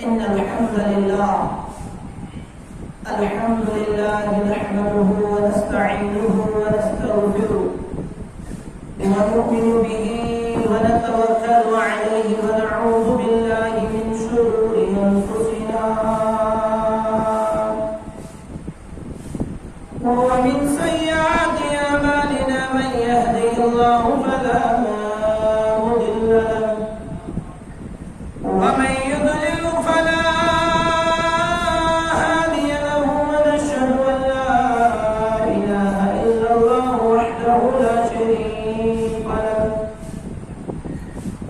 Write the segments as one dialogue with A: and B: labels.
A: إن الحمد لله نحمده ونستعينه ونستغفره ونؤمن به ونتوكل عليه ونعوذ بالله من شرور أنفسنا ومن سيئات أعمالنا من يهده الله فلا مضل له ومن يضلل فلا هادي له ونشهد أن لا إله إلا الله وحده لا شريك له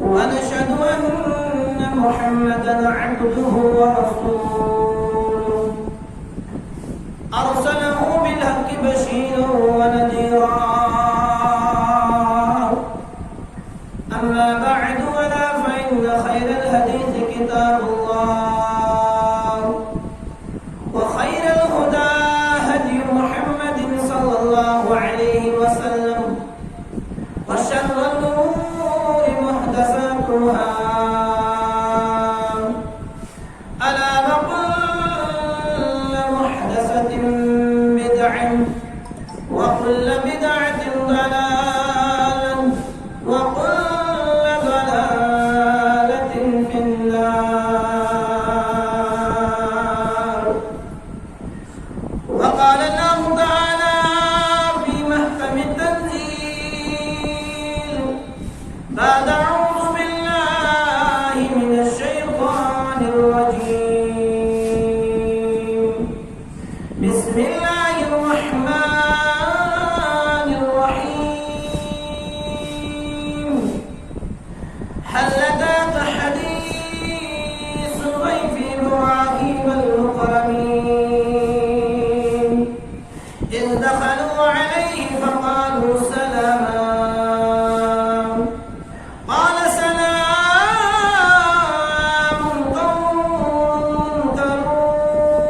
A: ونشهد أن محمدا عبده ورسوله أرسله بالحق بشيرا ونذيرا أما بعد ولا فإن خير الحديث كتاب الله وخير الهدى هدي محمد صلى الله عليه وسلم وشر الأمور محدثاتها ألا وكل محدثة بدعة وكل بدعة ضلالة وكل ضلالة في النار. وقال الله تعالى في محكم التنزيل بعد أعوذ بالله من الشيطان الرجيم بسم الله الرحمن الرحيم هل أتاك حديث ضيف إبراهيم المكرمين إذ دخلوا عليه فقالوا سلاما قال سلام قوم منكرون.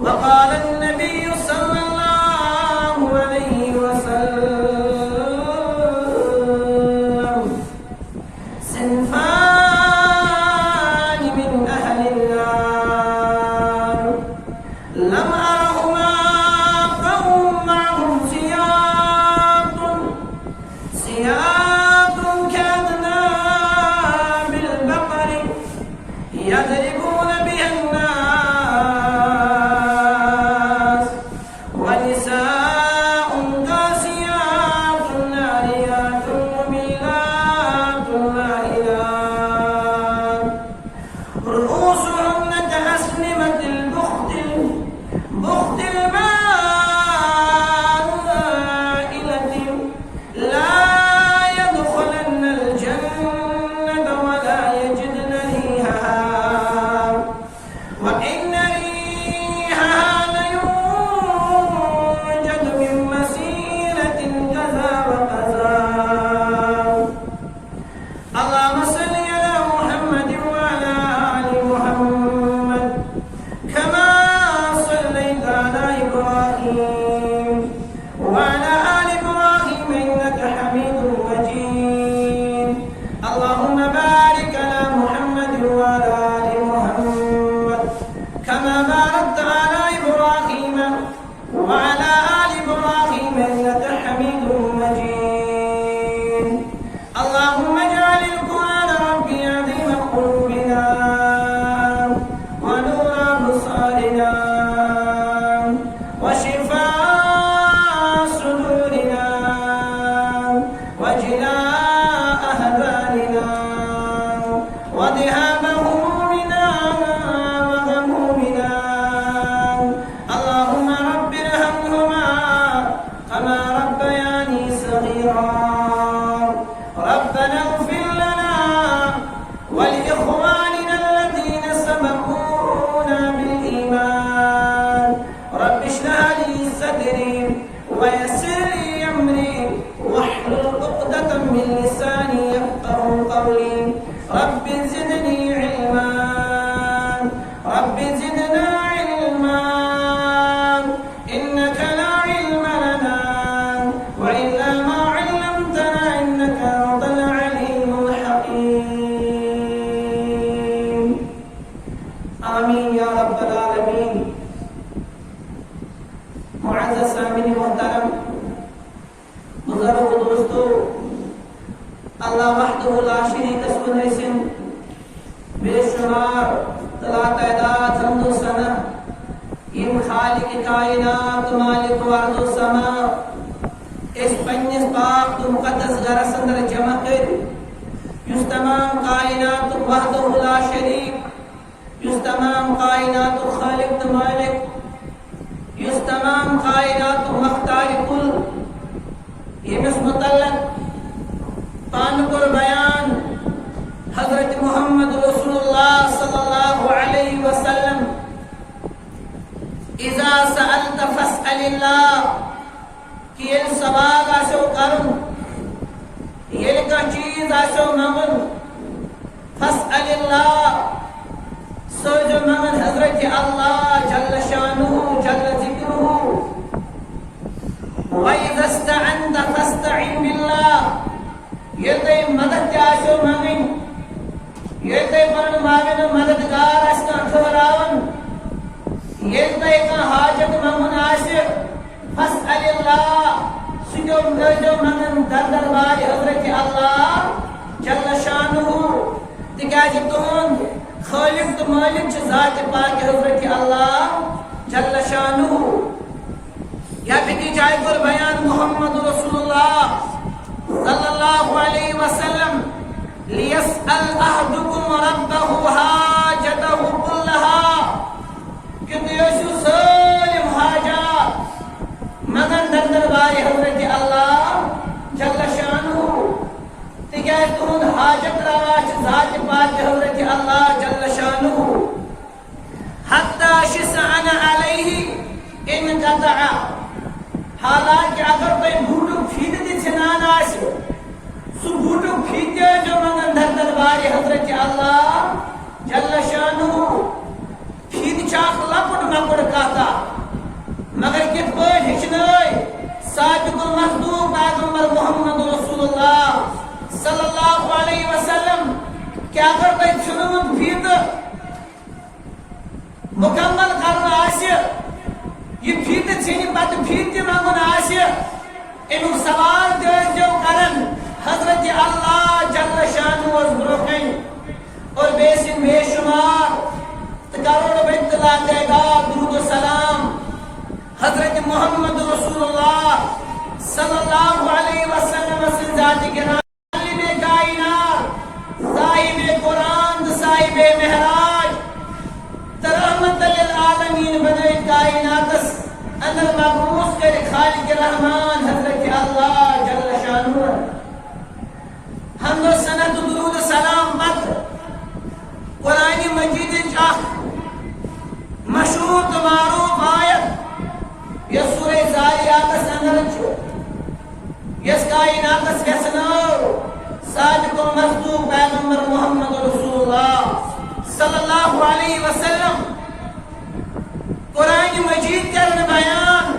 A: وقال النبي صلى الله عليه وسلم صنفان من أهل النار لم أرهما قوم معهم سياط كأذناب البقر يضربون بها الناس ونساء كاسيات عاريات مميلات مائلات رؤوسهن كأسنمة البخت المائلة لا يدخلن الجنة ولا يجدن ريحها وإن ريحها ليوجد من مسيرة كذا وكذا. اللهم صل على محمد وعلى آل محمد كما صليت على إبراهيم وعلى آل إبراهيم إنك حميد مجيد. اللهم بارك على محمد وعلى آل محمد كما باركت على إبراهيم وعلى آل إبراهيم إنك حميد مجيد. اللهم اجعل القرآن ربي عظيم قلوبنا ونور أبصارنا وشفاء صدورنا وجلاء أحزاننا وذهاب همومنا وغمومنا. اللهم رب ارحمهما كما ربياني صغيرا. ربنا اغفر لنا ولإخواننا الذين سبقونا بالإيمان. رب اشرح لي صدري ويسر لي أمري واحلل عقدة من لساني يفقهوا قولي. رب زدني علما رب زدنا علما إنك لا علم لنا وإلا ما علمتنا إنك أنت العليم الحكيم. اللہ وحدہ لا شریک اسم بے شمار تلا تعداد حمد و ثنا یم خالق کائنات مالک ارض و سما اس پنس پاک تو مقدس گھرس اندر جمع کر یس تمام کائنات وحدہ لا شریک یس تمام کائنات خالق تو مالک یس تمام کائنات مختار کل یمس متعلق پان کر بیان حضرت محمد رسول اللہ صلی اللہ علیہ وسلم اذا سألت فاسأل اللہ کہ یہ سوال آسو کرن یہ کا چیز آسو ممن فاسأل اللہ سوچو ممن حضرت اللہ جل شانہ جل ذکرہ وَإِذَا اسْتَعَنْتَ فَاسْتَعِنْ بِاللَّهِ یہ تے مدد آسو ممن یہ تے پرن ماغن مددگار اس کا خبراون یہ تے کا حاجت ممن آسو فاسأل اللہ سجو مرجو ممن دربار حضرت اللہ جل شانہ تکیاز تون خالق تو مالک چھ ذات پاک حضرت اللہ جل شانہ یا بکی جائے کر بیان محمد رسول اللہ صلی اللہ علیہ وسلم لیسأل احدکم ربہ حاجتہ کلہا کہ دیوشو سالم حاجات مگن دربار حضرت اللہ جل شانہ تکیاز تون حاجت رواش ذات پاک حضرت اللہ جل شانہ حتی شسعن علیہ انقطع حالانکہ اگر کوئی بھوٹو پھید دی چھنان آسو سو بھوٹو پھید دے جو منگن دربار حضرت اللہ جل شانہ پھید چاک لپٹ مکڑ کاتا مگر کت پوچھ ہچنائی سابق المخدوم پیغمبر محمد رسول اللہ صلی اللہ علیہ وسلم کہ اگر کوئی چھنون پھید مکمل کرنا آسو یہ پھیت چھینی پت پھیت مانگن آسے انہوں سوال جو کرن حضرت اللہ جل شانہ از بروکن اور بیسن بے شمار کروڑ بنتلا تعداد درود و سلام حضرت محمد رسول اللہ صلی اللہ علیہ وسلم سے ذات گرام عالم کائنات صاحب قرآن صاحب مہراج رحمت للعالمین بنائے کائنات اندر مبعوث کر خالق رحمان حضرت اللہ جل شانہ حمد و ثنا درود و سلام بت قرآن مجید چاک مشہور و معروف آیت یہ سورہ زاریات اندر چھو یس کائنات کسنو صادق و مصدوق پیغمبر محمد رسول اللہ صلی اللہ علیہ وسلم قرآن مجید کرن بیان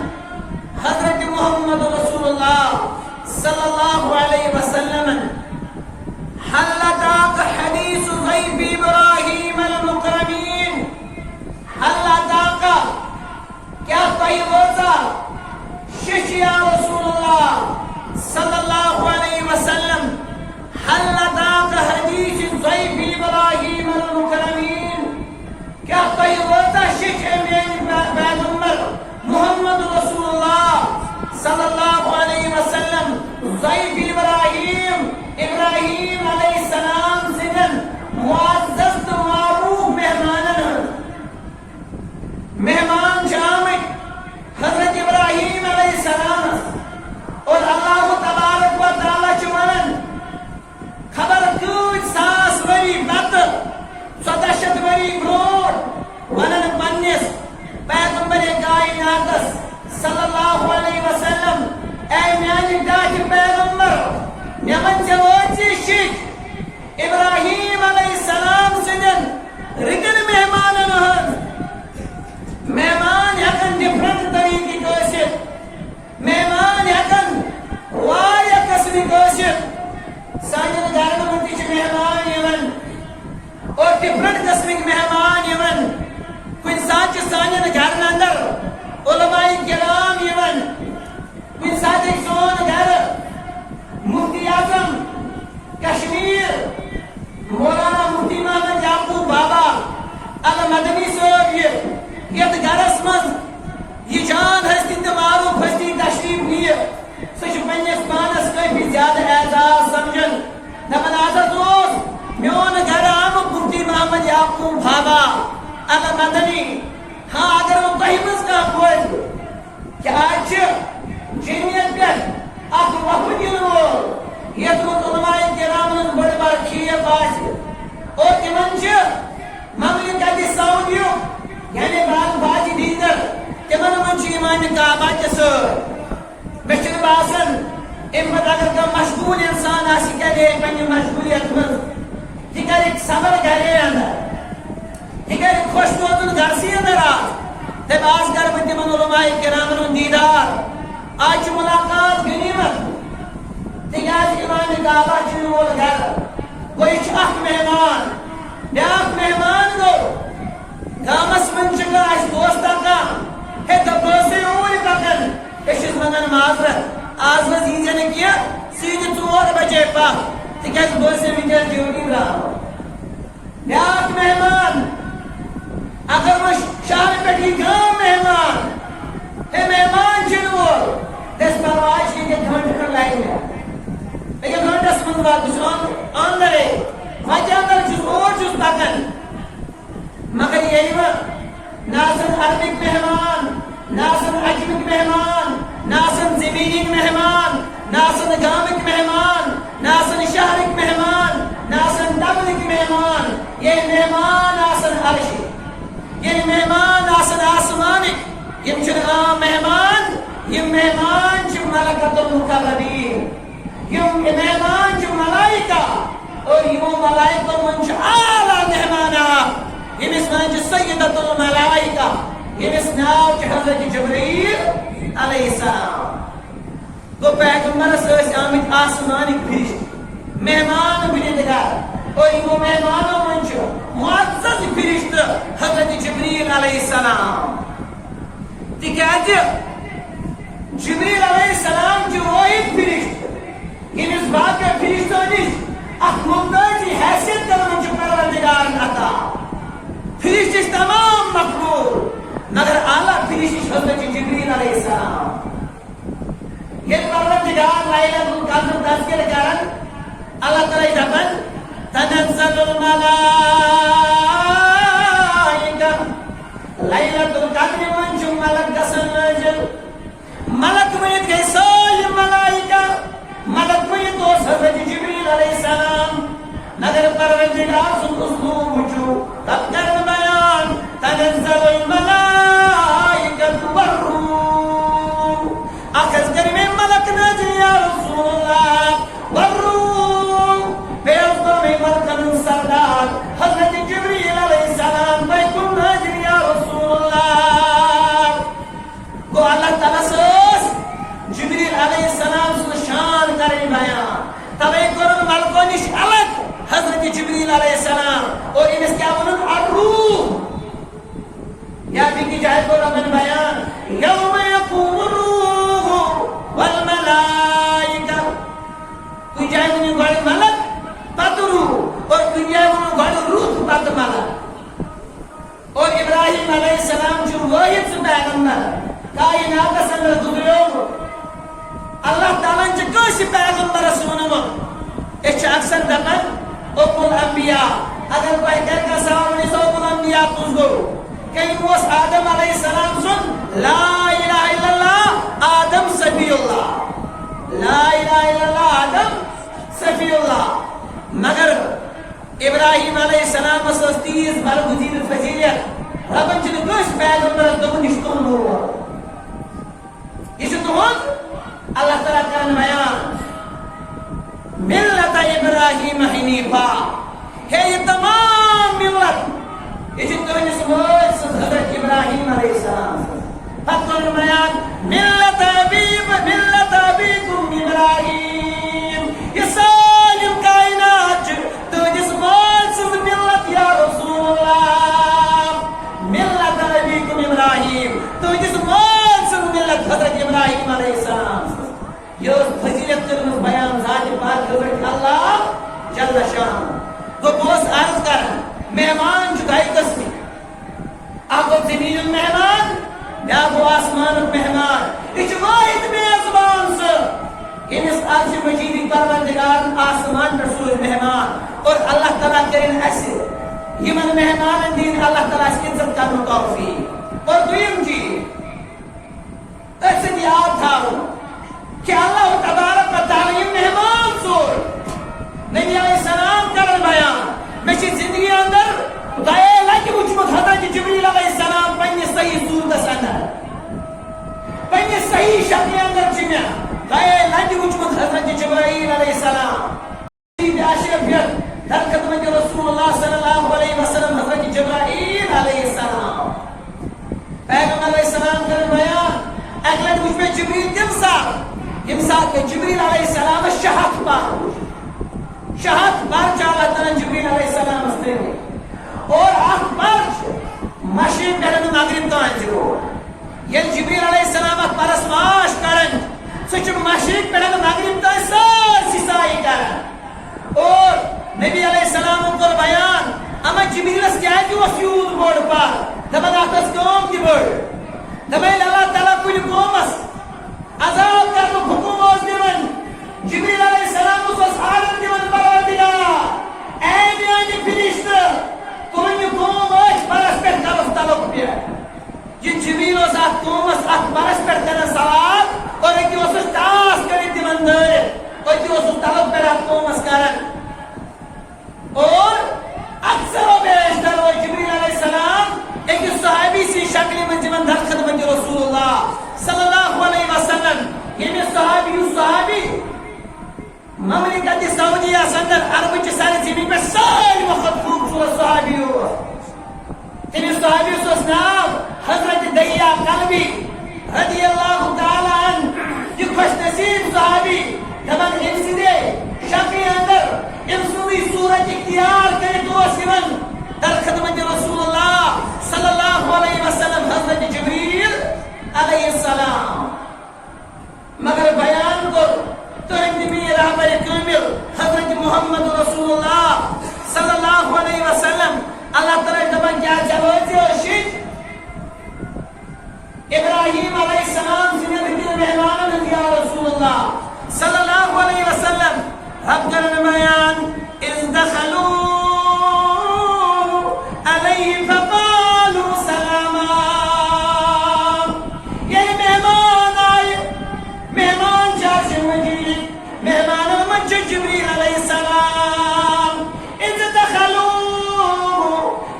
A: حضرت محمد رسول اللہ صلی اللہ علیہ وسلم حل اتاک حدیث ضیف ابراہیم المکرمین حل اتاک کیا کوئی روزہ شش یا رسول اللہ صلی اللہ علیہ وسلم حل اتاک حدیث ضیف ابراہیم المکرمین کیا کوئی روزہ شش میری پیغمبر محمد رسول اللہ صلی اللہ علیہ وسلم ضیف ابراہیم علیہ السلام سنن معزز و معروف مہمان جامع حضرت ابراہیم علیہ السلام اور اللہ تبارک و تعالی چمنن خبر کچھ ساس وری بت 14 وری برور ونن پنس پیغمبر کائنات صلی اللہ علیہ وسلم اے میانی ڈاچ پیغمبر نمن چوچی شک ابراہیم علیہ السلام سنن رکن مہمانن ہن مہمان ہکن ڈفرنٹ طریقی کوشت مہمان ہکن واریا قسمی کوشت سانجن گھرن منتی چھ مہمان یون اور ڈفرنٹ قسمی مہمان یون کن سانچ سانجن گھرن اندر علماء کرام یون کن سانچ سون گھر مفتی اعظم کشمیر مولانا مفتی محمد یعقوب بابا المدنی صاحب یت گرس من یہ جان ہستی تو معروف ہستی تشریف نیے سہ پنس پانس کافی زیادہ اعزاز سمجھن دپان آس میون گھر آمت مفتی محمد یعقوب بابا المدنی ہاں اگر وہ تہ مز کھانا بوز کہ آج جنیت پہ اخ وقت دن وول یت من علماء کرام بڑ بار کھیت اور تمن مملکت سعودیو یعنی بعض باجی دیگر تمن من ایمان کعبہ کے سر مجھے باسان امت اگر کا مشغول انسان آسی کرے پنی مشغولیت من یہ کرے صبر کرے اندر یہ کرے خوش روزن گرسی اندر تب آج کر میں تمن علماء کرام دیدار آج ملاقات غنیمت تیاز ایمان کعبہ چنول گھر وہ اخ مہمان بیاکھ مہمان گو گامس من چکا اس دوستا کا ہے دبوسے اولی پکن اشیز منگن معذرت آج میں زیزے نے کیا سیدھ 4 بجے پا تکیز بوسے ویڈیو ڈیوٹی رہا بیاکھ مہمان اگر وہ شہر پیٹی گام مہمان ہے مہمان چنول دس پرواز کی کہ گھنٹ کر لائی گیا لیکن گھنٹہ سمند بات کچھ آندر ہے وجہ اندر چیز اور چیز پکن مگر یہی وہ ناسن عربک مہمان ناسن عجمک مہمان ناسن زمینک مہمان ناسن گامک مہمان ناسن شہرک مہمان ناسن دبلک مہمان یہ مہمان آسن عرشی یہ مہمان آسن آسمانک یہ چن عام مہمان یہ مہمان چن ملکت المقربین یہ مہمان چن ملائکہ اور یہ ملائکہ منچ آلہ مہمانا یہ مسنان چھ سیدت الملائکہ یہ مسناو چھ حضرت جبریل علیہ السلام گو پیغمبر سویس آمد آسمانک فرشت مہمان بلندگار اور یہ مہمانوں منچ معزز فرشت حضرت جبریل علیہ السلام تکیج جبریل علیہ السلام جو وہی فرشت یہ اس باقی فرشتوں نش اخ ممتازی حیثیت کر منچ پروردگار عطا فرشت تمام مقبول مگر اعلیٰ فرشت حضرت جبریل علیہ السلام یہ پروردگار لیلۃ القدر تذکر کرن اللہ تعالی دپن تنزل الملائکہ لیلۃ القدر منچ ملک گسن نازل ملک ونت گئی سالم ملائکہ ملک ونت اوس حضرت جبریل علیہ السلام مگر پروردگار سن اسلوب وچو تب کرن بیان تنزل الملائکہ والروح اخذ کرمی ملک نازل یا رسول اللہ والروح پیغمبر میں ملکن سردار حضرت جبریل علیہ السلام بیکن نازل یا رسول اللہ کو اللہ تعالیٰ سوس جبریل علیہ السلام سن شان کریں بیان تبے کرن ملکونش الگ حضرت جبریل علیہ السلام اور انس کیا بنن الروح یا بھی کی جائے کو ربن بیان یوم یقوم الروح والملائکہ کوئی جائے بنی گوڑ ملک پت روح اور کوئی جائے بنی گوڑ روح پت ملک اور ابراہیم علیہ السلام جو واحد سے پیغمبر کائنات سندر گزریو اللہ تعالیٰ نے کیسے پیغمبر سنو اس اکثر دپن اوپن الانبیاء اگر کوئی کر کا سوال نہیں سو اوپن الانبیاء پوچھ گو کہیں وہ آدم علیہ السلام سن لا الہ الا اللہ آدم صفی اللہ لا الہ الا اللہ آدم صفی اللہ مگر ابراہیم علیہ السلام اساس تیز برگزید فضیلیت ربن چلے کوئی پیغمبر دو نشتون ہوا یہ تمہن اللہ تعالیٰ کرن بیان ملت ابراہیم حنیفہ ہے یہ تمام ملت یہ تمہیں موج حضرت ابراہیم علیہ السلام فتن بیان ملت ابیکم ابراہیم یہ سالم کائنات تمہیں موج ملت یا رسول اللہ ملت ابیکم ابراہیم تمہیں موج ملت حضرت ابراہیم علیہ السلام یہ فضیلت کرنے بیان ذات پاک حضرت اللہ جل جل شان گو بوس عرض کر مہمان جدائی قسمی اگو زمین مہمان یا گو آسمان مہمان یہ واحد میزبان سے انس عرش مجیدی پروردگار آسمان پر سوز مہمان اور اللہ تعالیٰ کرن ایسے یمن مہمان دین اللہ تعالیٰ اس عزت کرنے توفیق اور دویم چیز ایسے یاد تھا کہ اللہ تبارک و تعالی یہ مہمان سور نبی علیہ السلام کرن بیان مجھے زندگی اندر دائے لگی وچمت حضرت جبریل علیہ السلام پنی صحیح صورت اندر پنی صحیح شکل اندر چمیا دائے لگی وچمت حضرت جبریل علیہ السلام بیاشر پھر در خدمت رسول اللہ صلی اللہ علیہ وسلم حضرت جبرائیل علیہ السلام پیغمبر علیہ السلام کرن بیان اگلے مجھ میں جبریل تمسا کہ جبریل علیہ السلام شہد بار چاہتا تھا جبریل علیہ السلام استے اور آخ بار مشرق کرن مغرب تو آنجو یہ جبریل علیہ السلام پرس ماش کرن سچ مشرق کرن مغرب تو سار سیسائی کرن اور نبی علیہ السلام کو بیان اما جبریل اس کیا ہے کہ وہ سیود بوڑ پار دبا داخت قوم کی بوڑ دبائل اللہ تعالیٰ کوئی قومس عذاب کرنو حکم اوز دیون جبریل علیہ السلام اس حالت دیون پروردگار اے بیانی فرشتہ تمہیں قوم اوش برس پر طرف طلب پیا یہ جبریل اس آت قومس آت برس پر کرن سوال اور ایک اس تاس کری دیون دے اور ایک اس طلب پر آت قومس کرن اور اکثر و بیشتر وہ جبریل علیہ السلام ایک صحابی سی شکلی من جمن در خدمت رسول اللہ صلی اللہ علیہ وسلم یہ صحابی مملکت سعودیہ سندر عرب کی ساری زمین پر ساری وقت خوبصورت صحابی ہوا تیمی صحابی اس نام حضرت دیا قلبی رضی اللہ تعالی عنہ یہ خوش نصیب صحابی دمن انسدے شکلی اندر انسوی صورت اختیار کرے تو سمن در خدمت رسول اللہ صلی اللہ علیہ وسلم حضرت جبریل علیہ السلام مگر بیان کو تو انتمی رہبر کامل حضرت محمد رسول اللہ صلی اللہ علیہ وسلم اللہ تعالیٰ دبن کیا جلوزی اور شید ابراہیم علیہ السلام سنید دل مہمان یا رسول اللہ صلی اللہ علیہ وسلم رب کرن بیان اذ دخلوا علیہ فقالوا سلاما یہ مہمان آئے مہمان جاش مجید مہمان مجد جبریل علیہ السلام اذ دخلوا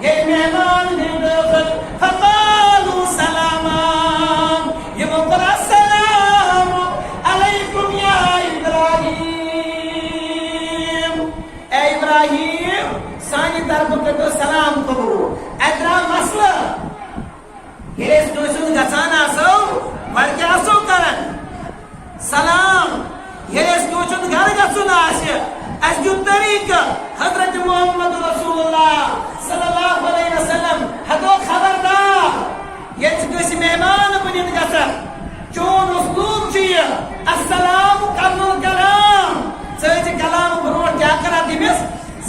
A: یہ مہمان نے دخل فقالوا سلاما یہ مقرر السلام علیکم یا ابراہیم اے ابراہیم سانی طرف کرو سلام کرو ادرا مسئلہ یہ اس دوسروں گسانا سو بڑھ آسو کرن سلام یہ اس دوسروں گھر گسنا آشی اس جو طریقہ حضرت محمد رسول اللہ صلی اللہ علیہ وسلم حدو خبردار یہ دوسری مہمان بنید گسر چون اسلوب چیئے السلام قبل الکلام سوچ کلام بروڑ کیا کرا دیمیس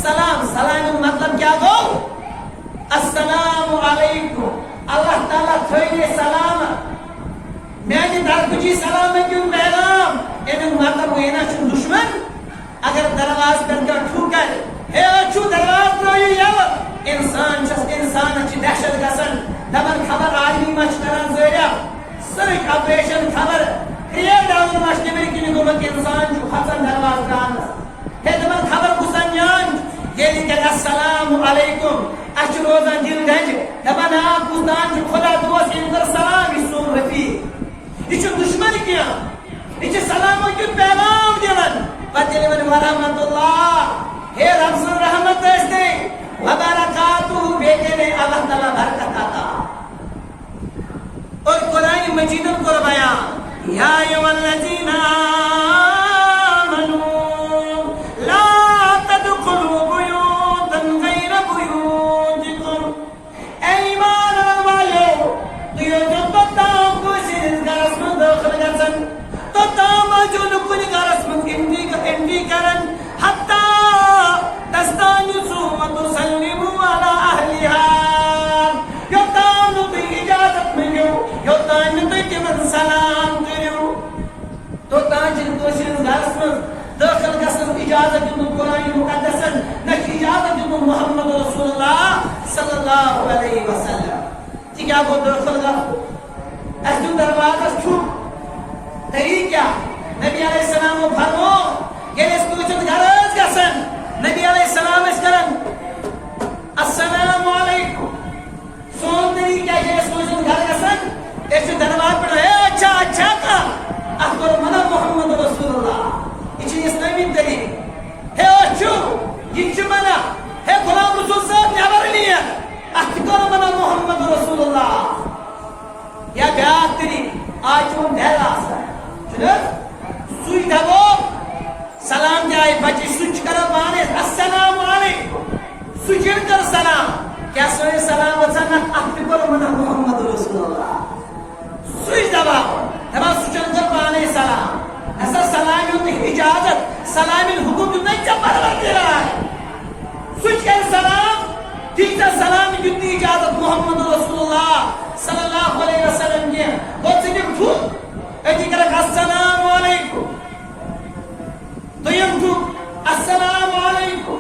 A: سلام سلام مطلب کیا گو السلام علیکم اللہ تعالیٰ تھوئے سلام میں نے درکجی سلام ہے کیوں پیغام انہوں مطلب ہوئے نا چھو دشمن اگر درواز پر کر ٹھوکر ہے اچھو درواز روئی یو انسان اچھی دہشت گسن دبن خبر آدمی مچ کرن زیریا سرک آپریشن خبر کریئر ڈاؤن مچ نمیر کی نگومت انسان جو خطن درواز کرانس ہے دبن خبر گسن یان یہ لیکن السلام علیکم اچھ روزان دل گنج دبن آپ گسان جو خدا دوست اندر سلام اسون رفیق یہ دشمن کیا یہ سلام کی پیغام دیون فتلی من ورحمت اللہ ہے رب سن رحمت دستے وبرکاتہ بیٹے نے اللہ تعالیٰ برکت آتا اور قرآن مجید کو بیان یا ایوہ الذین آمنوا لا تدخلوا بیوتا غیر بیوتکم اے ایمان والو تو یہ جو تام کو سیز گرس میں داخل گرسن تو تام جو نکلی گرس میں انڈی کرن حتی من داخل گژھنس اجازت دیتن قرآن مقدسن نہ اجازت دیتن محمد رسول اللہ صلی اللہ علیہ وسلم یہ کیا گو داخل گژھن اس دیو دروازس چھپ طریق کیا نبی علیہ السلام فرمو ییٚلہِ أسۍ کٲنٛسہِ گرٕ ٲسۍ گژھان نبی علیہ السلام ٲسۍ کران السلام علیکم سون طریق کیا ییٚلہِ أسۍ کٲنٛسہِ گرٕ گژھان أسۍ چھِ دروازٕ پٮ۪ٹھ ہے اچھا اچھا کا اتھ کوٚر منع محمد رسول اللہ یہ چھِ اسلامی طریق ہے اچھو یہ چھِ منع ہے غلام رسول صاحب نٮ۪بر نِیَن اتھ تہِ کوٚر منع محمد رسول اللہ یا بیٛاکھ طریق آز چھُ وۄنۍ ڈَر آسان چھُنہٕ حظ سُے دپو سلام دے آئی بچے سُچ کرو پانے السلام علیکم سُچن کر سلام کیا سوئے سلام وچھن اتھ تہِ کوٚر منع محمد رسول اللہ سُچ دبا سُچن کر پانے سلام ایسا سلام ہُنٛد اجازت سلام حکم دیُت نہ ژےٚ پروردگار سُچ کر سلام تیٖژاہ سلام دیُت نہٕ اجازت محمد رسول اللہ صلی اللہ علیہ وسلم کینٛہہ گوٚو ژٕ دِم ٹھُک أتی کرکھ السلام علیکم دویم ٹھُک السلام علیکم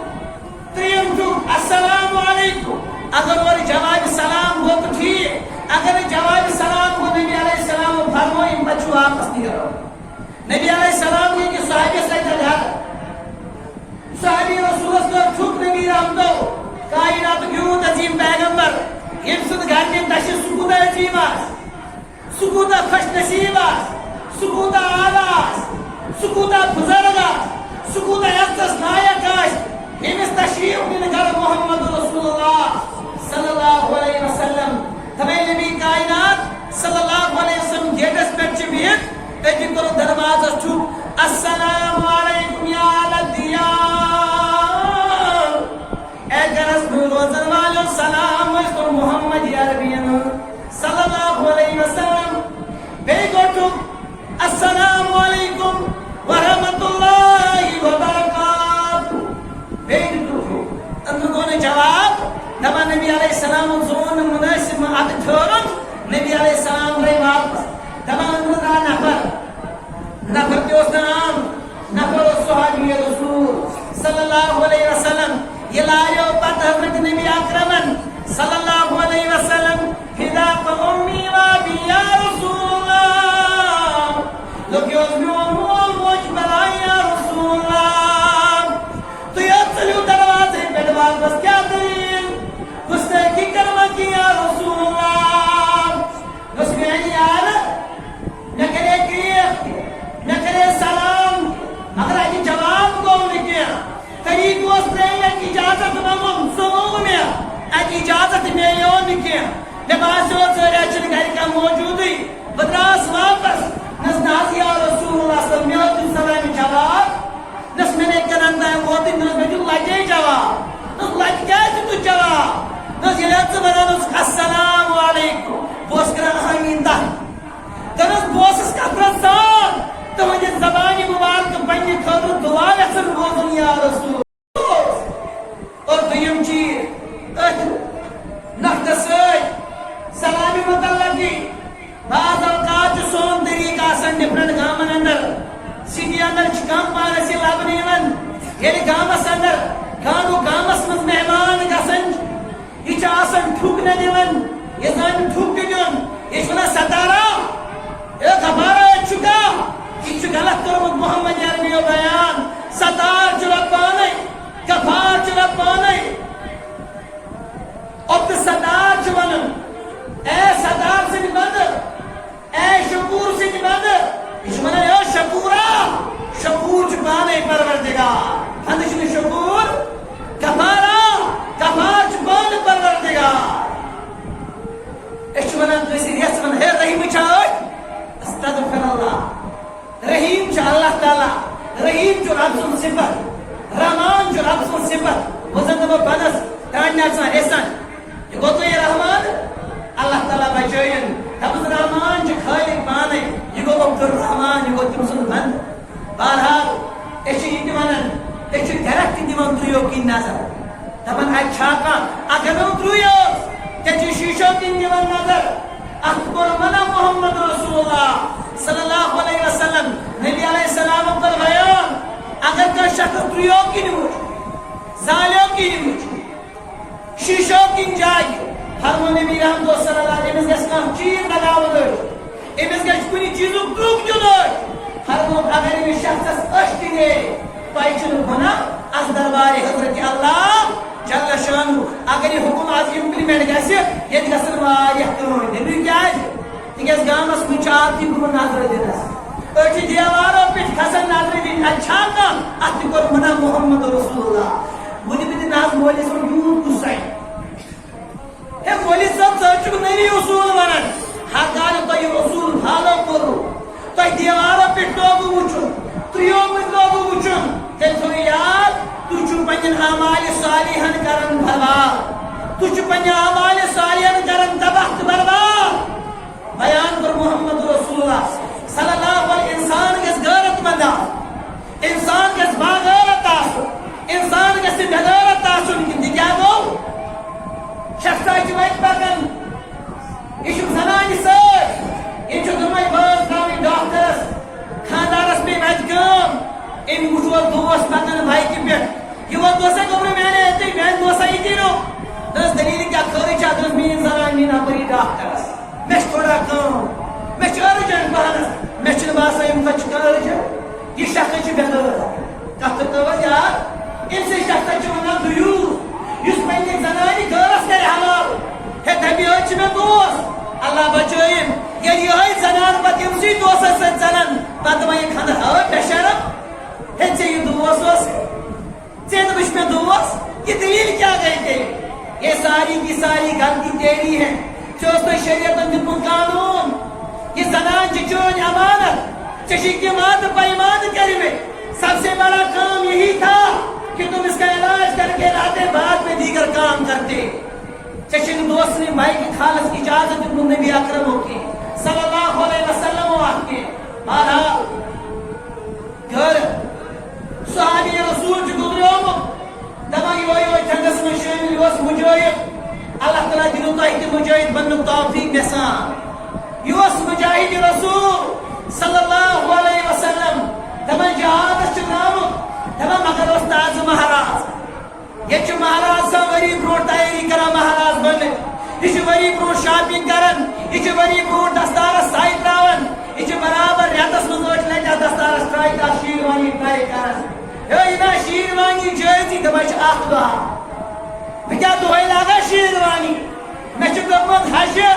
A: ترٛیٚیِم ٹھُک السلام علیکم اگر اورٕ جواب سلام گوٚو تہٕ ٹھیٖک اگر نہٕ جواب سلام گوٚو نبی علیہ السلام فرمو یِم پتہٕ چھُ واپس نیرُن نبی علیہ السلام گٔے أکِس صحابیَس سۭتۍ گرٕ صحابی رسولس کٔر ٹھُک نبی رحمتو کائناتُک یوٗت عظیٖم پیغمبر ییٚمہِ سُنٛد گرٕ نِن دٔچھِنۍ سُہ کوٗتاہ عظیٖم آسہِ سُہ کوٗتاہ خۄش نصیٖب آسہِ سُہ کوٗتاہ اعلیٰ آسہِ سُہ کوٗتاہ بُزرگ آسہِ سُہ کوٗتاہ عزتس لایق آسہِ ییٚمِس تشریٖف نِنہٕ گرٕ محمد رسول اللہ صلی اللہ علیہ وسلم دپے نبی کائنات صلی اللہ علیہ وسلم گیٹس پٮ۪ٹھ چھِ بِہِتھ أتی کوٚرُکھ دروازس ٹھُک السلام علیکم یا اہل دیار اے گرس منٛز روزن والیو سلام ٲسۍ محمد عربین صلی اللہ علیہ وسلم بیٚیہِ گوٚو ٹھُک السلام علیکم ورحمۃ اللہ وبرکاتہ بیٚیہِ ٹھُک أمۍ گوٚو نہٕ جواب دپان نبی علیہ السلام زون نہٕ مُنٲسِب ادٕ ٹھٔہرُن نبی علیہ السلام درٛاے واپس دپان أمۍ درٛاو نفر تہِ اوس نہٕ عام نفر اوس صحابی رسول صلی اللہ علیہ وسلم یہ لایو پتہٕ حضرت نبی اکرمن صلی اللہ علیہ وسلم فداک امی و ابی یا رسول اللہ لوگ اوس میون مول موج بلایہِ یا رسول اللہ تُہۍ حظ ژٔلِو دروازے پٮ۪ٹھ واپس کیٛاہ دٔلیٖل گُستٲخی کٔروا کینٛہہ یا رسول اللہ مےٚ اوس میانہِ یارٕ مےٚ کرے گریٖف تہِ مےٚ کرے سلام مگر اَتہِ جواب گوٚو نہٕ کینٛہہ طریٖقہٕ اوس ترٛٲوِتھ اجازت منٛگُن سُہ موٚنگ مےٚ اَتہِ اجازت میلیو نہٕ کینٛہہ مےٚ باسیو ژٔرۍ چھِنہٕ گرِ کانٛہہ موجوٗدٕے بہٕ درٛاس واپس نس نہ حظ یا رسول اللہ صلی مےٚ حظ دیُت سلامہِ جواب نس مےٚ نے کرن تام ووتُے نہ حظ مےٚ دیُت لجے جواب نس لجہِ کیٛازِ دیُتُتھ جواب نس ییٚلہِ حظ ژٕ ونان اوسُکھ السلام علیکم بہٕ اوسُس کران آمیٖن تتھ دپان بہٕ اوسُس کثرت سان تُہنٛدِ زبانہِ مُبارکہٕ پننہِ خٲطرٕ دُعا یژھان بوزُن یا رسول اور دوٚیِم چیٖز أتھۍ نقطس سۭتۍ سلامہِ متعلقی بعض اوقات چھُ سون طریٖقہٕ آسان ڈِفرنٹ گامن اندر سٹی اندر چھِ کم پانس یہِ لبنہٕ یِوان ییٚلہِ گامس اندر گامس منٛز مہمان گژھان چھِ یہِ چھُ آسان ٹھُک نہ دِوان یہِ زانہِ ٹھُک تہِ دیُن یہِ چھُ ونان ستارا اے غفارا چھُکا یہ غلط کوٚرمُت محمد عربیو بیان ستار چھُ رب پانے غفار چھُ رب پانے اوٚبتہٕ ستار چھُ ونان اے ستار سٕنٛدِ بدٕ اے شکوٗر سٕنٛدِ بدٕ یہ چھُ ونان اے شکوٗرا شکوٗر چھُ پانے پروردگار ہندٕ چھُنہٕ شکوٗر غفارا غفار چھُ پانہٕ پروردگار أسۍ چھِ ونان کٲنٛسہِ یژھ ونان ہے رحیٖم چھا أتھۍ استغفر اللہ رحیم چھُ اللہ تعالیٰ رحیم چھُ رب سُنٛد صفت رحمان چھُ رب سُنٛد صفت بہٕ زن دپو پنس تانۍ نژان یژھان یہِ گوٚو تۄہہِ رحمان اللہ تعالیٰ بچٲیِن دپُس رحمان چھُ خٲلق پانے یہِ گوٚو عبدالرحمان یہِ گوٚو تٔمۍ سُنٛد بنٛد بہرحال أسۍ چھِ یہِ تہِ ونان أسۍ چھِ ڈایریکٹ دِوان تُرٛیو کِنۍ نظر دپان اتہِ چھا کانٛہہ اگر نہٕ تُرٛیو تیٚلہِ چھِ شیٖشو کِنۍ دِوان نظر اتھ کوٚر منع محمد رسول اللہ صلی اللہ علیہ وسلم نبی علیہ السلام کوٚر بیان اگر کا شخص تریو کن وچ زالیو کن وچ شیشو کن جائے فرمو نبی رحمت صلی اللہ علیہ وسلم گس کم چیز لگاو امس گھس کن چیزک دروگ دین فرمو اگر امس شخصس اش دے تہ گناہ از دربار حضرت اللہ جل شانہ اگر یہ حکم آج امپلیمنٹ گھس یہ گھن واریاہ کٲم دِنہٕ کیازِ تِکیازِ گامس کُن چھُ آبتی گوٚمُت نظرِ دِنس أڑۍ چھِ دیوارو پٮ۪ٹھ کھسان نظرِ دِنۍ اَتہِ چھا کانٛہہ اَتھ تہِ کوٚر منا محمد رسول اللہ وٕنہِ بہٕ نہ حظ مولوی صٲب یوٗت کُس ہے مولوی صٲب ژٕ چھُکھ نٔوی اصوٗل ونان ہرگاہ نہٕ تۄہہِ یہِ اصوٗل فالو کوٚروٕ تۄہہِ دیوارو پٮ۪ٹھ لوگوٕ وٕچھُن تُہیو منٛز لوگوٕ وٕچھُن تیٚلہِ تھٲیِو یاد تُہۍ چھِو پنٕنٮ۪ن اعمالِ صالحن کران برباد تُہۍ چھِو پنٕنہِ اعمالِ صالحن کران تباہ تہٕ برباد بیان کوٚر محمد رسول اللہ صلی اللہ علیہ انسان گژھِ غیرت مند آسُن انسان گژھِ باغیرت آسُن انسان گژھِ بے غیرت آسُن تہِ کیٛاہ گوٚو شخصا چھِ وۄنۍ پکان یہِ چھُکھ زنانہِ سۭتۍ یہِ چھُ دۄنوَے بٲژ ترٛاوٕنۍ ڈاکٹرس خانٛدارس پیٚیہِ وتہِ کٲم أمۍ وٕچھو دوس پکان بایکہِ پٮ۪ٹھ یہِ ووت دوسا گوٚبرٕ میانے اَتہِ میانہِ دوسا یہِ تہِ نو دوٚپُس دٔلیٖل کیٛاہ خٲرٕے چھا دوٚپُس میٛٲنۍ زنان نِن اپٲری ڈاکٹرس مےٚ چھِ تھوڑا کٲم مےٚ چھِ أرجنٹ پہنس مےٚ چھُنہٕ باسان یِم کتہِ چھِ کانٛہہ أرجنٹ یہِ شخص چھِ بے غیرت کتھ تھٲوٕس یاد أمۍ سٕنٛدۍ شخصس چھِ ونان دُیوٗس یُس پننہِ زنانہِ غٲرس کرِ حوالہٕ ہے دپہِ یہے چھِ مےٚ دوس اللہ بچٲیِم ییٚلہِ یہے زنان پتہٕ أمسٕے دوسس سۭتۍ ژلان پتہٕ وۄنۍ خانٛدر ہاو بے شرم ہے ژےٚ یہِ دوس اوس ژےٚ دوٚپُس مےٚ دوس یہ دلیل کیا گئی تیری یہ ساری کی ساری غلطی تیری ہے ژےٚ اوس تۄہہِ شریعتن دیُتمُت قانوٗن یہ زنان چھِ چٲنۍ امانت ژےٚ چھِی تِم وعدٕ پیمانہٕ کٔرمٕتۍ سب سے بڑا کام یہی تھا کہ تم اس کا علاج کر کے لاتے بعد میں دیگر کام کرتے ژےٚ چھِنہٕ دوس سٕنٛدِ بایکہِ کھالس اجازت دیُتمُت نبی اکرمو کینٛہہ صلی اللہ علیہ وسلم اتھ کینٛہہ بہرحال گھر صحابی رسول چھُ گُزریومُت دپان یہے جنگس منٛز شٲمِل یہِ اوس مُجٲہِد اللہ تعالیٰ دِنو تۄہہِ تہِ مُجٲہِد بننُک توفیٖق مےٚ سان یہِ اوس مُجاہِد رسول صلی اللہ علیہ وسلم دپان جہادس چھُ درٛامُت دپان مگر اوس تازٕ مہراز ییٚتہِ چھُ مہراز آسان ؤری برونٛٹھ تیٲری کران مہراز بننٕچ یہِ چھُ ؤری برونٛٹھ شاپِنگ کران یہِ چھُ ؤری برونٛٹھ دستارس ساے تراوان یہِ چھُ برابر رٮ۪تس منٛز ٲٹھ لٹہِ اتھ دستارس ٹراے تتھ شیروانی ٹراے کران ہے یہِ نا شیروانی جٲتی دپان چھِ اکھ دۄہ بہٕ کیٛاہ دۄہے لاگا شیروانی مےٚ چھُ دوٚپمُت ہشہِ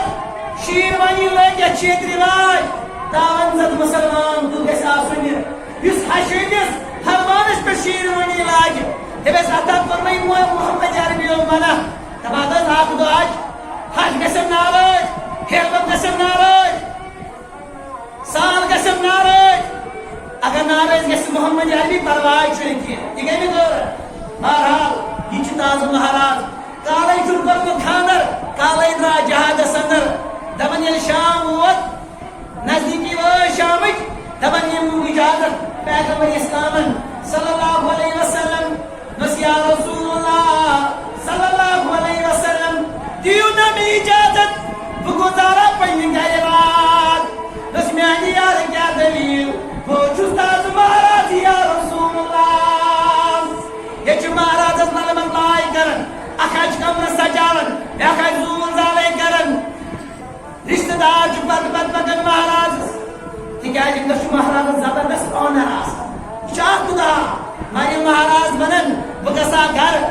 A: شیروانی لٲگِتھ چھِ ییٚتہِ رِواج تاون زد مُسلمان دل گژھِ آسُن یہِ یُس ہشہِ ہٕنٛدِس فرمانس پٮ۪ٹھ شیروانی لاگہِ دپیس اتھ کوٚرمَے محمد عربیو منع دپان حظ اکھ دۄہ ہش گژھن ناراض ہیلمت گژھن ناراض سال گژھن ناراض اگر ناراض گژھِ محمد عربی پرواے چھُنہٕ کینٛہہ یہِ گٔے مےٚ غٲرت بہرحال یہِ چھُ تازٕ مہراز کالے چھُن کوٚرمُت خانٛدر کالے درٛاو جہادس اندر دپان ییٚلہِ شام ووت نزدیٖکی وٲژ شامٕچ دپان یِم اجازت پیغمبر اسلامن صلی اللہ علیہ وسلم دوٚپُس یا رسول اللہ صلی اللہ علیہ وسلم دِیِو نا مےٚ اجازت بہٕ گُزارا پننہِ گرِ رات دوٚپُس میانہِ یارٕ کیٛاہ دٔلیٖل بہٕ چھُس تازٕ مہراز یا رسول اللہ ییٚتہِ چھُ مہرازس نلمن لائے کران اکھ حظ چھُ کمرٕ سجاوان بیاکھ حظ زوٗن زالے کران رشتہٕ دار چھُ پتہٕ پکان مہرازس تِکیٛازِ أمِس چھُ مہرازس زبردست آنر آسان یہِ چھُ اکھ خُدا وۄنۍ ییٚلہِ مہراز بنان بہٕ گژھٕ ہا گرٕ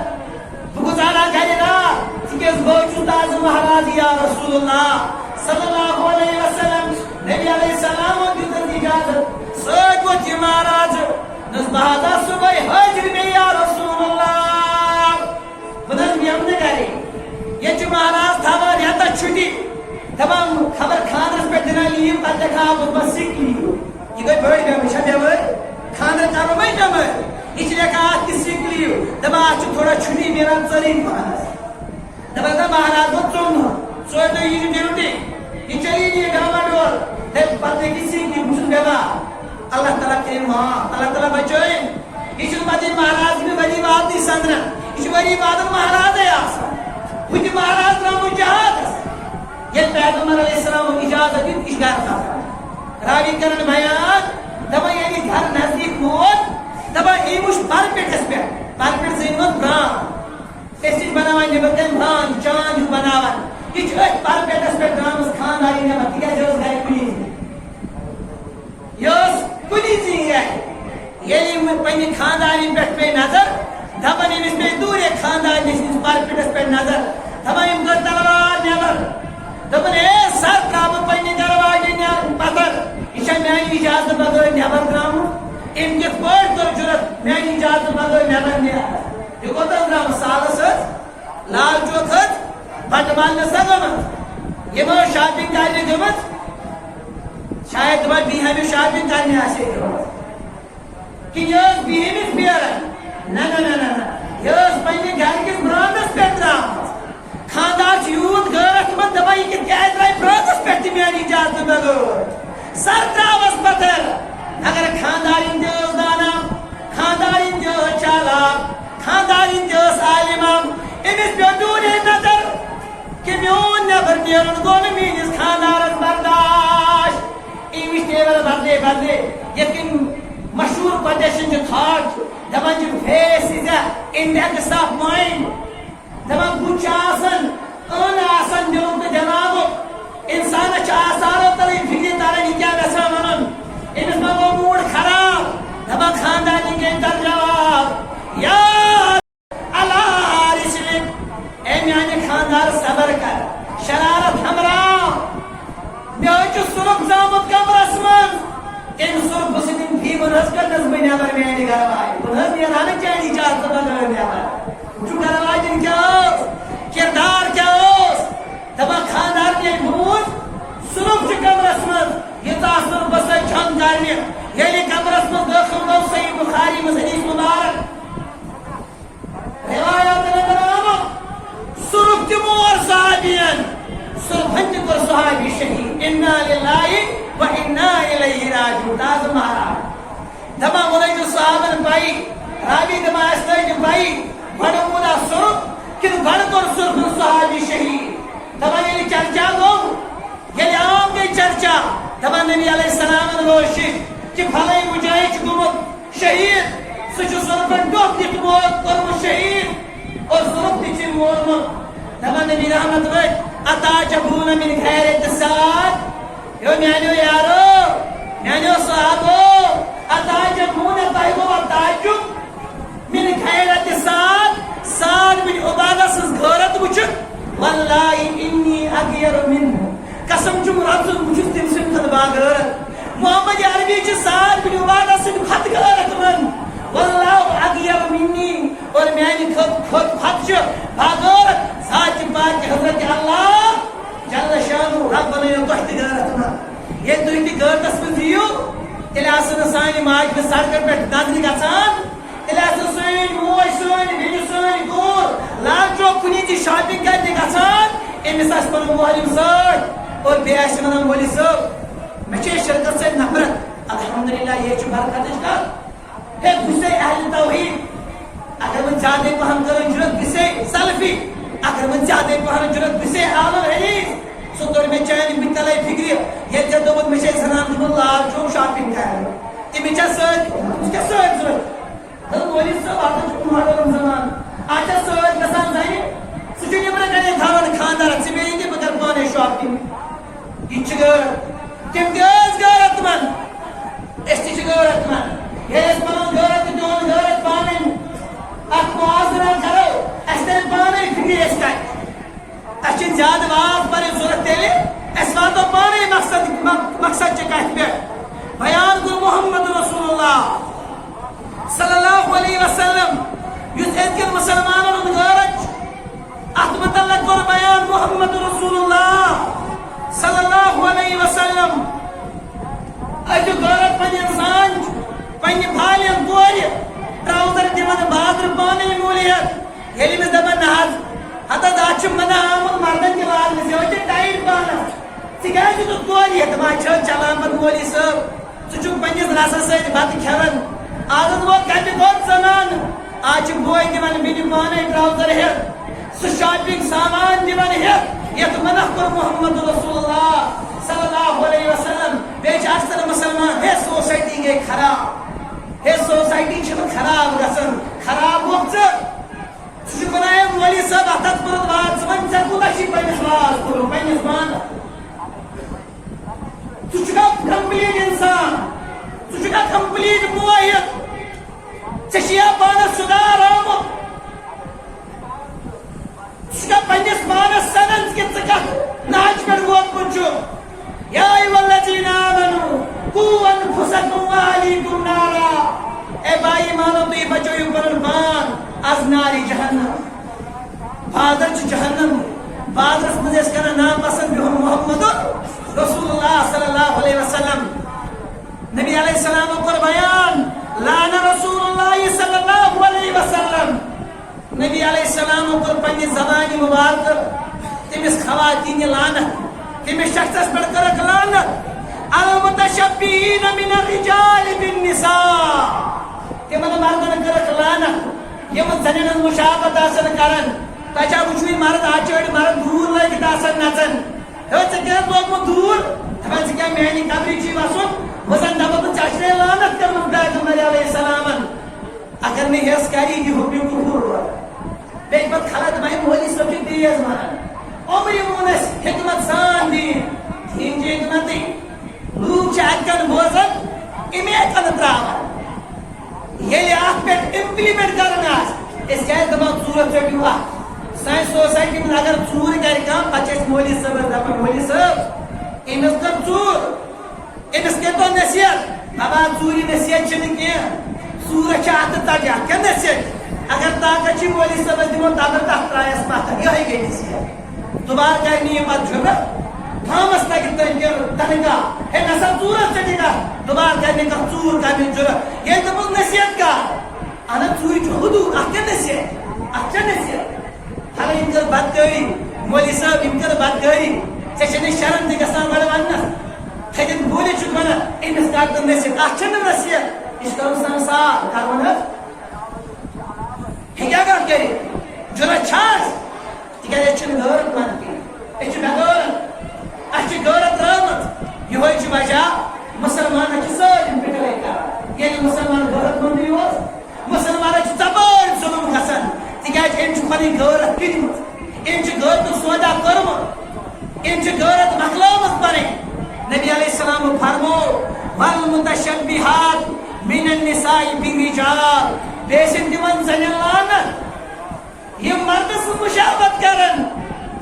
A: بہٕ گُزارا گرِ رات تِکیٛازِ بہٕ چھُس تازٕ مہراز یا رسول اللہ صلی اللہ علیہ وسلم نبی علیہ السلام دِژٕن اجازت سۭتۍ ووت یہِ مہراز دوٚپُس بہٕ حظ آسہٕ صُبحٲے حٲضِر مےٚ یا رسول اللہ بہٕ نہٕ حظ بیٚہمہٕ نہٕ گرے ییٚتہِ چھُ مہراز تھاوان رٮ۪تس چھُٹی دپان خبر خانٛدرس پٮ۪ٹھ دِنا لیٖو پتہٕ لیکھا بہٕ سِک لیٖو یہِ گٔے بٔڑ بٮ۪مٲرۍ چھا بٮ۪مٲرۍ خانٛدر کرو وۄنۍ بٮ۪مٲرۍ یہِ چھِ لیکھان اتھ تہِ سِک لیٖو دپان اتھ چھِ تھوڑا چھُٹی نیران ژٔرٕنۍ پہنس دپان مہراز گوٚو ژوٚن دۄہن ژورِ دۄہہِ یی ڈیوٹی یہِ چلی نہٕ یہِ ڈاما ڈول دپہِ پتہٕ لیکھِ سِک لیٖو بہٕ چھُس بٮ۪مار اللہ تعالیٰ کٔرِنۍ معاف اللہ تعالیٰ بچٲیِن یہِ چھُنہٕ پتہٕ ییٚلہِ مہراز نہٕ ؤری وادٕے سنٛدران یہِ چھُ ؤری وادُک مہرازے آسان ہُہ تہِ مہراز درٛامُت جہادس ییٚلہِ پیغمبر علیہ السلامُک اجازت دیُت یہِ چھُ گرٕ کھسان راوی کران بیان دپان ییٚلہِ گرٕ نزدیٖک ووت دپان ای وچھ پر پیٹس پہ پر پیٹ زینمت بران اس بناوان نبر کن بران چاند ہیو بناوان یہ پر پیٹس پہ درامس خانداری نبر تک جوز گئی کنی یوس کنی زین گئی یلی پنی خانداری پیٹ پہ نظر دپان امس پہ دور ایک خاندار نش پر پیٹس پہ نظر دپان ام کر تلوار نبر دپان اے سر تراب پنی دروازے پتر یہ میانی اجازت بغیر نبر درام ام کت پٲٹھۍ کٔر جُرت میانی اجازت بغیر نبر نیران یہ کوتاہ درام سالس لال چوک بٹ مال نسا گمت یہ شاپنگ کرنے گمت شاید دپان بی ہمیں شاپنگ کرنے آسے کہ یہ بہمس بیرن نہ یہ پنہ گھر کس برانس پہ درام خاندار یوت غیرت مند دپان یہ کت کیا درائے برانس پہ میانی اجازت بغیر سر تراوس پتر اگر خاندارین دیوس دانا خاندارین دیوس چالاک خاندارین دیوس عالمام امس پہ دور نظر کہ میون نبر نیرن گو میس خاندارس برداشت امس نیبر بدلے بدلے یقین مشہور کوٹیشن تھاٹ دپان face is a index of mind دپان بت آسان ان آسان دلک تو دماغک انسان آسانو تر فکر تران یہ کیا گھان ون امس ما گو موڈ خراب دپان خاندانی گئی در جواب یا اللہ رسلک اے میانے خاندار صبر کر شرارت ہمراہ مے سرخ زامت کمرس من ام سرخ بہ سن فی ونس کرنس بہ نبر میانہ گھر واج ونس نیران چین اجازت بغیر نبر چھ گھر واجن کیا کردار کیا دپان خاندار نے موج سرخ کمرس من یہ تاثر بس چھن کرنے یعنی کمرس من داخل گو صحیح بخاری میں حدیث مبارک روایات نظر آمد سرخ تمور صحابین سرخن کر صحابی شہید انا للہ و انا الیہ راجعون تاز مہاراج دما مولای جو صحابن بائی راوی دما استاج بائی بڑا مولا سرخ کن بڑا کر سرخن صحابی شہید دما یعنی چرچا گو یعنی عام گئی چرچا دپان نبی علیہ السلام کوشش کہ پھلائی مجاہد گومت شہید سہ سرفن ڈوک دت موت کورمت شہید اور سرف تہ مورمت دپان نبی رحمت وج اتعجبون من خیرت الساعات یو میانو یارو میانو صحابو اتعجبون تہ گو تعجب من خیرت الساعات سعد بن عبادہ سز غیرت وچھ واللہ انی اغیر منہ قسم چم رب سن بچ تم سن خط باغر محمد عربی چ سار بن عبادہ سن خط غیرت من والله اغیر منی اور میانی خط خط چ باغر ذات پاک حضرت اللہ جل شان رب نے تحت غیرت من یہ تو انت غیرت من دیو الاسن سانی ماج میں سر کر بیٹھ نظر گژھان الاسن سانی موج سانی بن سانی گور لال چوک کنی دی شاپنگ کرنے گژھان امس اس پر معلم سر اور بیاش ونان ولی صاحب مے شرکت سے نفرت الحمدللہ یہ چھ برکت کر ہے گسے اہل توحید اگر من زیادہ پہن کرن جرت گسے سلفی اگر من زیادہ پہن جرت گسے عالم حدیث سو تو میں چین بتلے فکر یہ جب دو مے سلام اللہ جو شاپنگ کر تی مے سر کیا سر ضرورت ہم ولی صاحب اتا محرم زمان اتا سر گسان زانی سچنی بر کنے تھاون خاندار سے میں یہ بدر پانے شاپنگ یہ تم غیرت من اس غیرت من یہ پن غیرت دون غیرت پان ات معاذرہ کرو اس تیل پانے فکر اس کا زیادہ واضح پر ضرورت تیلے اس واتو پانے مقصد چکا پہ بیان کو محمد رسول اللہ صلی اللہ علیہ وسلم یس ادکن مسلمانوں غیرت ات متعلق کر بیان محمد رسول اللہ صلی اللہ علیہ وسلم اج غیرت پن انسان پن پھالن کور ٹراؤزر دن بازر پانے مولیت یل مس دپان نہ ہتا دچ منہ آمت مردن تہ لاگنس یہ ٹائٹ پانس ثہ تو کور یہ دپان چلان پہ مولی صاحب ثہ پنس رسس ست بتہ کھان آز ووت کتہ کھوت زنان آج بوے دان بن پانے ٹراؤزر ہیت سہ شاپنگ سامان دان ہیت یت منع کور محمد رسول اللہ صلی اللہ علیہ وسلم بیچ اکثر مسلمان ہے سوسائٹی گئی خراب ہے سوسائٹی خراب گژھان خراب گوٚو ژٕ بنایا مولوی صٲب اتھس منٛز واز وۄنۍ ژےٚ کوٗتاہ چھُے پننِس واز کوٚرمُت پننِس پانس ژٕ چھُکھا کمپلیٖٹ انسان ژٕ چھُکھا کمپلیٖٹ موحد ژےٚ چھُیا پانس سُدھار آمُت ژٕ چھُکھا پننِس پانس سنان کہِ ژٕ کتھ نہج پٮ۪ٹھ ووتمُت چھُکھ یا ایُھا الذیٖنَ آمنوٗ قُوا انفُسَکُم وَأَہْلِیکُم نارا اے بھائی مانو تُہۍ بچٲیِو پنُن پان از ناری جہنم بادر چھ جہنم بادرس مز اس کران نام پسند بہن محمد رسول اللہ صلی اللہ علیہ وسلم نبی علیہ السلام کو بیان لعن رسول اللہ صلی اللہ علیہ وسلم نبی علیہ السلام کو پنی زبان مبارک تمس خواتین لعنت تمس شخصس پر کرک لعنت المتشبہین من الرجال بالنساء تمن مردن کرک لعنت یم زنن مشابہت آسن کرن تچا وچھوی مرد آچڑ مرد دور لگت آسن نژن ژےٚ کیٛاہ لوگمُت دوٗر دپان ژٕ کیٛاہ میانہِ قبرِ چھُے وسُن وزن دپان ژےٚ چھُے لعنت کٔرمٕژ پیغمبر علیہ السلامن اگر نہٕ ہٮ۪س کرِ یہِ حُکم کفر بیٚیہِ پتہٕ خلق دپان مولوی صٲب چھُ تیز ونان عمرِ ووٚن اَسہِ حکمت سان دیٖن چھِ حکمتٕے لوٗکھ چھِ اَتہِ کن بوزان اِمے کن تراوان ییٚلہِ اتھ پٮ۪ٹھ امپلمنٹ کران آسہِ أسۍ کیٛازِ دپان ژور ژٔٹِو اتھ سانہِ سوسایٹی منٛز اگر ژوٗر کرِ کانٛہہ پتہٕ چھِ أسۍ مولوی صٲبس دپان مولوی صٲب أمِس کٔر ژوٗر أمِس کٔرۍتو نصیحت دپان ژوٗرِ نصیحت چھنہٕ کینٛہہ ژوٗرس چھِ اتھٕ ژٹہِ اتھ کیٛاہ نصیحت اگر طاقت چھِ مولوی صٲبس دِمو تبر تتھ ترایس پتھر یہے گٔے نصیحت دُبارٕ کرِ نہٕ یہِ پتہٕ جُرت تھامس لگہِ تنگاہ ہے نسا ژوٗرس ژٹہِ کتھ دُبارٕ کرِ نہٕ کانٛہہ ژوٗر کرنٕچ ضروٗرت ییٚلہِ دوٚپُس نصیحت کر اہن ژوٗرِ چھُ حدوٗد اتھ کیٛاہ نصیحت اتھ کیٛاہ نصیحت حالانکہ یم کر بدکاری مولوی صاحب یم کر بدکاری ژےٚ چھے نہٕ شرم تہِ گژھان گۄڈٕ وننس کھٔتِتھ بوٗلِتھ چھُکھ ونان أمِس کر تہٕ نصیحت اتھ چھنہٕ نصیحت یہِ چھُ کرُن سنسار کرون حظ ہیٚکیٛاہ کانٛہہ کٔرِتھ ضروٗرت چھَس تِکیٛازِ أسۍ چھِنہٕ غٲرت منٛد کینٛہہ أسۍ چھِ بے غٲرت اَسہِ چھِ غٲرت ترٲومٕژ یِہوے چھُ وجہ مُسلمانن چھِ سٲلِم پِٹٲے کران ییٚلہِ مُسلمان غٲرت منٛدٕے اوس مُسلمانن چھِ ژۄپٲرۍ ظُلم گژھان تِکیٛازِ أمۍ چھُ پنٕنۍ غٲرت کٕنمٕژ أمۍ چھُ غٲرتُک سودا کوٚرمُت أمۍ چھِ غٲرت مۄکلٲومٕژ پنٕنۍ نبی علیہ السلام فرمو والمتشبہات من النساء بالرجال بیٚیہِ ٲسِن تِمن زنٮ۪ن لعنت یِم مردٕ سٕنٛز مُشابہت کرن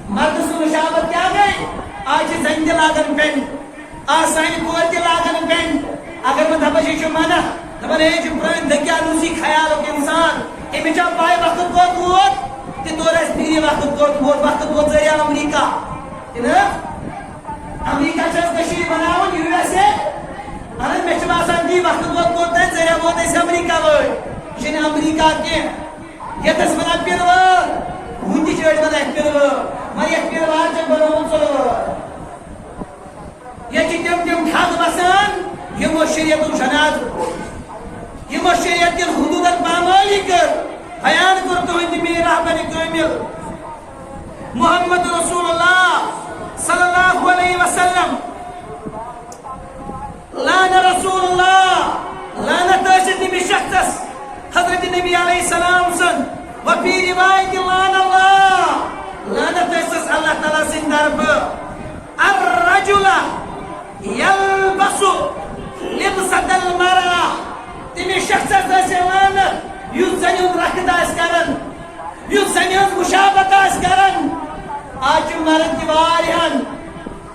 A: مردٕ سٕنٛز مُشابہت کیٛاہ گٔے آز چھِ زنہِ تہِ لاگان پینٹ آز سانہِ کورِ تہِ لاگان پینٹ اگر بہٕ دپس یہِ چھُ منع دپان ہے یہِ چھُ پرٛٲنۍ دٔکیانوٗسی خیالُک انسان أمِس چھا پاے وقت کوٚت ووت تہِ توٚر اَسہِ فِکرِ وقت کوٚت ووت ذٔریعہ امریکہ کِنہٕ امریکہ چھِ اَسہِ کٔشیٖر بناوان یوٗ ایس اے اہن حظ مےٚ چھُ باسان تی وقت ووت کوٚت ذٔریعہ ووت اَسہِ امریکہ وٲلۍ یہِ چھِنہٕ امریکہ کینٛہہ یتھ ٲسۍ ونان پِنہٕ وٲر وُنہِ تہِ چھِ أڑۍ ونان اَسہِ پِنہٕ وٲر مگر یتھ پِنہٕ وار چھِ بنومُت ژٕ وٲر ییٚتہِ چھِ تِم ٹھگ بسان یِمو شریعتُک جنازٕ یِمو شریعت کٮ۪ن حدوٗدن پامٲلی کٔر بیان کوٚر تُہنٛدِ میٖر رحبر کٲمِل محمد رسول اللہ صلی اللہ علیہ وسلم لعن رسول اللہ لعنت ٲسِتھ تٔمِس شخصس حضرت نبی علیہ السلام سن وفی روایت لعن اللہ لعنت ٲسٕس اللہ تعالیٰ سٕنٛدِ طرفہٕ الرجل یلبس لبسة المرأة تٔمِس شخصس ٲسۍ لعنت یُس زنہِ ہُنٛد رخت آسہِ کران یُس زنہِ ہٕنٛز مُشابہت آسہِ کران آز چھِ مرد تہِ واریاہن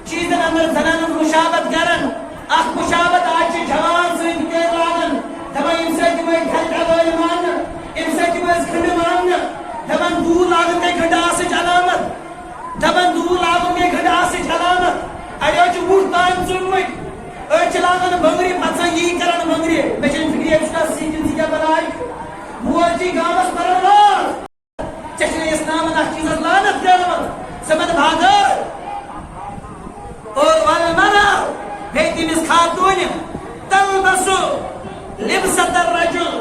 A: چیٖزن انٛدر زنان ہٕنٛز مُشابہت کران اکھ مُشابہت آز چھِ جوان سۭتۍ کٔرۍ لاگان دپان ییٚمہِ سۭتۍ یِم ٲسۍ کھلکا وٲلۍ ماننہٕ اَمہِ سۭتۍ یِم ٲسۍ کھنڈٕ ماننہٕ دپان دوٗر لاگُن گٔے کھنڈٕ آسٕچ علامت دپان دوٗر لاگُن گٔے کھنڈٕ آسٕچ علامت اڑیو چھِ وُٹھ تام ژُنمٕتۍ أڑۍ چھِ لاگان بنگرِ پتہٕ یی کران بنگرِ مےٚ چھنہٕ فِکرِ أمِس چھُنہ سیٖکھِتھ ژٕ کیٛاہ بناے مول چھُے گامس پران واز ژےٚ چھُنہٕ اِسلامن اتھ چیٖزس لعنت کٔرمٕژ ژٕ بن بھاگٲر اور والمرأة بیٚیہِ تٔمِس خاتوٗنہِ تلبس لبسة الرجل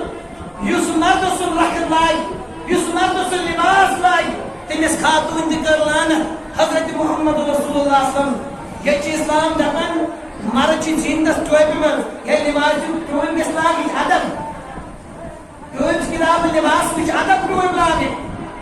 A: یُس مردٕ سُنٛد رخت لاگہِ یُس مردٕ سُنٛد لباس لاگہِ تٔمِس خاتوٗن تہِ کٔر لعنت حضرت محمد رسول اللہ صلی اللہ علیہ وسلم ییٚتہِ چھِ اسلام دپان مرد چھِ زیٖنتس ٹوپہِ منٛز ییٚلہِ نماز چھِ ٹوپۍ گژھِ لاگٕنۍ ادب کتاب لباس وچ ادب ٹوپ لاگے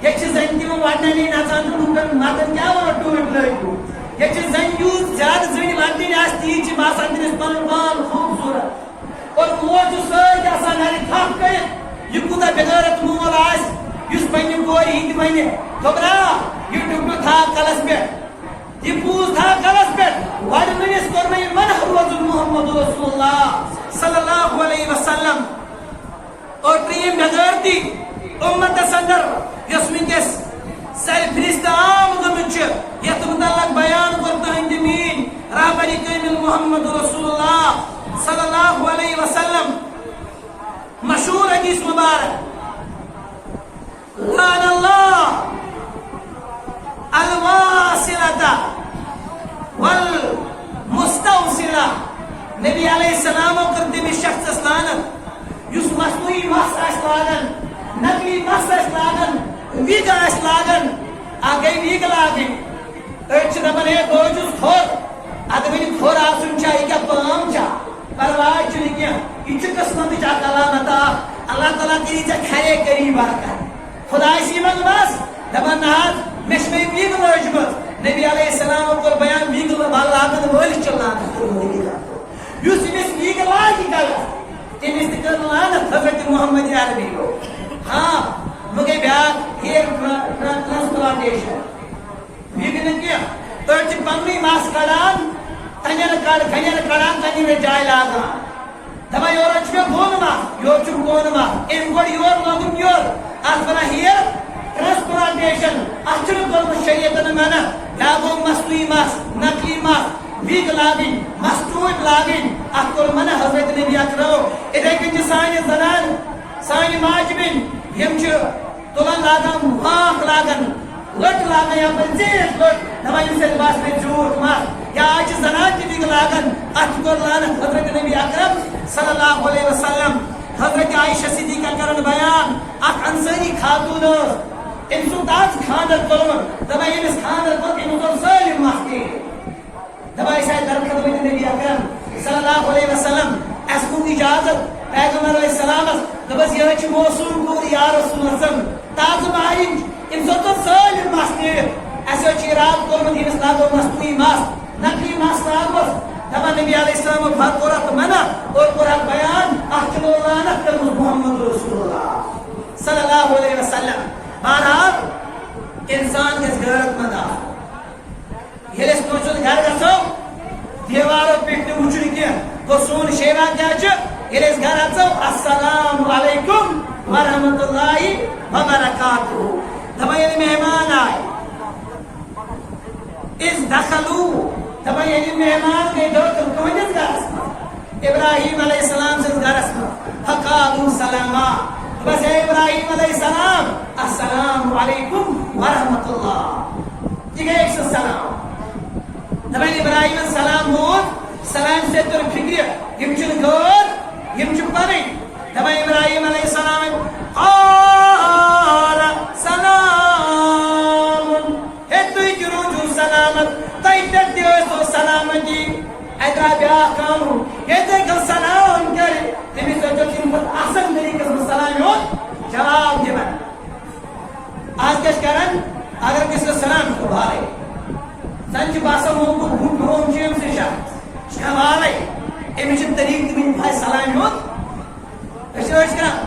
A: یہ زن تم وڈنی نژان لوکن متن کیا ٹوپ لگو یہ زن یوز زیادہ زن وڈنی آس تیز باسان تمس پن پان خوبصورت اور موج سۭتۍ آسان گرِ تھپھ کٔرِتھ یہ کوٗتاہ بغیرت مول آسہِ یُس پننہِ کورِ ہِنٛدِ وَنہِ خبرا یہ ٹُکڑٕ تھاو کلس پٮ۪ٹھ یہ پوٗز تھاو کلس پٮ۪ٹھ گۄڈٕ ؤنِس کوٚر مےٚ یہِ منع روزُن محمد رسول اللہ صلی اللہ علیہ وسلم اور ترٛیٚیِم بغٲرتی اُمتس اندر یۄس وٕنکٮ۪س سارِ فِرِستہٕ عام گٔمٕژ چھِ یتھ متعلق بیان کوٚر تُہٕنٛدِ میٖنۍ رہبرِ کامل محمد رسول اللہ صلی اللہ علیہ وسلم مشہور حدیث مبارک لعن اللہ الواصلۃ والمستوصلہ نبی علیہ السلام کر تمس شخص لعنت یس مصنوعی مس آس لاگان نقلی مس آس لاگان ویگ آس لاگان آگے ویگ لاگن أڑۍ چھِ دپان ہے بہٕ چھُس کھوٚر ادٕ وۄنۍ کھوٚر آسُن چھا یہِ کیٛاہ پٲم چھا پرواے چھُنہٕ کینٛہہ یہِ چھِ قٕسمتٕچ اکھ علامت اکھ اللہ تعالیٰ کٔری ژےٚ کھرے کٔری برکت خداے سی منٛگمس دپان نہ حظ مےٚ چھِ وۄنۍ ویگ لٲجمٕژ نبی علیہ السلام کوٚر بیان ویگ لاگن وٲلِس چھِ لعنت یُس أمِس ویگ لاگہِ غلط تٔمِس تہِ کٔر لعنت حضرت محمد عربی ہاں وۄنۍ گٔے بیٛاکھ ہیر ٹرانسپلانٹیشن ویگ نہٕ کینٛہہ أڑۍ چھِ پننُے مس کڑان کنٮ۪ر کڑان تنہِ جایہِ لاگان دپان یورٕ چھُ مےٚ بوٚن مس یورٕ چھُم بوٚن مس أمۍ گۄڈٕ یورٕ لوگُن یورٕ اتھ ونان ہیر ٹرانسپلانٹیشن اتھ چھُنہٕ کوٚرمُت شریعتن منع یا گوٚو مصنوعی مس نقلی مس ویگ لاگٕنۍ مس ٹوٗپۍ لاگٕنۍ اتھ کوٚر منع حضرت نبی اکرمو اِتھے کٔنۍ چھِ سانہِ زنانہٕ سانہِ ماجہِ بیٚنہِ یِم چھِ تُلان لاگان ہاکھ لاگان لٔٹ لاگان یپٲرۍ زیٖٹھ لٔٹ دپان ییٚمہِ سۭتۍ باسہِ زیوٗٹھ مس یا آز چھِ زنان تہِ ویگ لاگان اتھ کوٚر لعنت حضرت نبی اکرم صلی اللہ علیہ وسلم حضرت عائشہ صدیقہ کرن بیان اکھ انصاری خاتون ٲس أمۍ سُنٛد تازٕ خانٛدر کوٚرمُت دپان ییٚمِس خانٛدر کوٚر أمِس کوٚر سٲلِم مس ٹھیٖک دپان أسۍ آیہِ درخت ؤنِتھ نبی اکرم صلی اللہ علیہ وسلم اَسہِ کوٚر اجازت پیغمبر علیہ السلامس دوٚپس یہِ حظ چھُ موسوٗم کوٗر یا رسول اللہ تازٕ مہرِنۍ أمِس حظ کوٚر سٲلِم مس ٹھیٖک اَسہِ حظ چھُ ارادٕ کوٚرمُت ییٚمِس لاگو مصنوعی مس نقلی مس لاگوس دپان نبی علیہ السلامو کوٚر اتھ منع اور کوٚر اتھ بیان اتھ چھِ لعنت کٔرمٕژ محمد رسول اللہ صلی اللہ علیہ وسلم بہرحال انسان گژھِ غیرت مند آسُن ییٚلہِ أسۍ کٲنٛسہِ ہُنٛد گرٕ گژھو دیوارو پٮ۪ٹھ نہٕ وٕچھُن کینٛہہ گوٚو سون شیوا کیٛاہ چھُ ییٚلہِ أسۍ گرٕ اژو السلام علیکم ورحمۃ اللہ وبرکاتہ دپان ییٚلہِ مہمان آے اِذ دخلوٗ دپان ییٚلہِ مہمان گٔے دٲخل تُہنٛدِس گرس منٛز ابراہیم علیہ السلام سٕنٛدِس گرس منٛز فقالوٗ سلاما بس ہے ابراہیم علیہ السلام السلام علیکم ورحمۃ اللہ یہ گئے ایک سلام دپان ابراہیم السلام مون سلام سے تر فکر یم چھن غور یم چھ پنٕنۍ دپان ابراہیم علیہ السلام قال سلام ہے تُہۍ تہِ روٗزِو سلامت تۄہہِ پٮ۪ٹھ تہِ ٲسۍتو سلامتی اتہِ آو بیٛاکھ قانوٗن ییٚلہِ تۄہہِ کانٛہہ سلام کرِ تٔمِس ٲسۍزیو تَمہِ کھۄتہٕ اصل طریٖقس منٛز سلامہِ ہُنٛد جواب دِوان آز کیٛاہ چھِ کران اگر کٲنٛسہِ سلام چھُ والے زن چھُ باسان موقعُک بوٚڑ روم چھُ أمۍ سٕے شخص چھُ والے أمِس چھُنہٕ طریٖقہٕ تہِ وٕنہِ پاے سلامہِ ہُنٛد أسۍ چھِ کران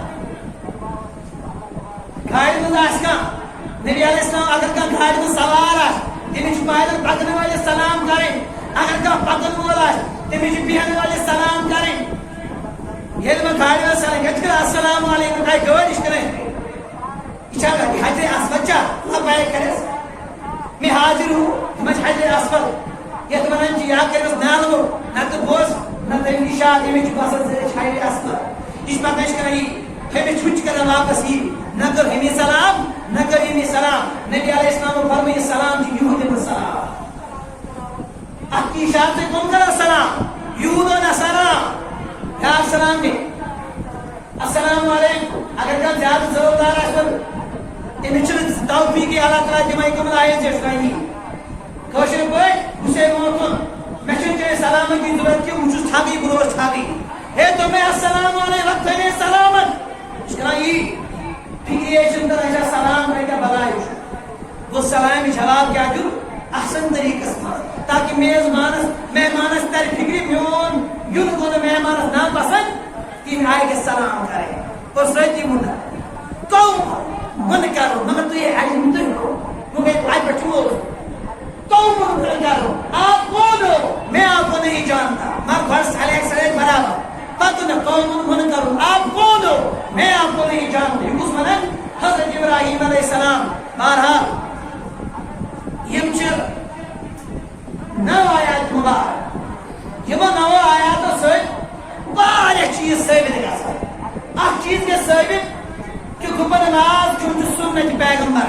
A: گاڑِ منٛز آسہِ کانٛہہ نبی علیہ السلام اگر کانٛہہ گاڑِ منٛز سوار آسہِ تٔمِس چھُ پیدل پکنہٕ وٲلِس سلام کرٕنۍ اگر کانٛہہ پکن وول آسہِ تٔمِس چھُ بیہن وٲلِس سلام کرٕنۍ ییٚلہِ وۄنۍ گاڑِ منٛز سلام کتہِ کران السلام علیکم تۄہہِ گٲڑۍ چھِ کرٕنۍ یہِ چھا حجرِ اسود چھا لبیک کرٮ۪س مےٚ حاضر ہو دپان چھِ حجرِ اسود یتھ ونان چھِ یا کٔرِس نالہٕ نتہٕ بوز نتہٕ نشاد أمِس چھُ باسان زِ أسۍ چھِ حجرِ اسود یہِ چھِ پتہٕ چھِ کران یی أمِس چھُ کران واپس یی نہ کٔر أمِس سلام نہ کٔر أمِس سلام نبی علیہ السلام فرمٲے یہِ سلام چھُ یِہُنٛد أمِس سلام اتھ کی اشارت سے کون کرا سلام یہود و نصارا کیا سلام دے السلام علیکم اگر کیا زیادہ ضرور دار آسن امچ توفیق اللہ تعالی دمائی کم لائے جشنائی کوشر پوئی اسے موتن میچن چاہے سلامت کی ضرورت کی مجھوز تھاگی بروش تھاگی ہے تمہیں السلام علیکم وقت ہے سلامت فکریشن کر اچھا سلام کر بلائے وہ سلام جواب کیا دوں احسن طریقہ تاکہ مہمانس تر فکری میون یون کو مہمانس نا پسند تم آئے کہ سلام کرے اور سچی منہ قوم من کرو مگر تو یہ علم تو ہو مگر آج بچو قوم من کرو آپ کون ہو میں آپ کو نہیں جانتا میں فرض علیہ برابر پتہ نہ قوم من کرو آپ کون ہو میں آپ کو نہیں جانتا یہ منن حضرت ابراہیم علیہ السلام بہرحال یم نو آیات مبارک یہ نو آیات واریاہ چیز ثابت گژھان اکھ چیز گژھِ ثابت کہ گُپن ماز کھیون چھُ سنت پیغمبر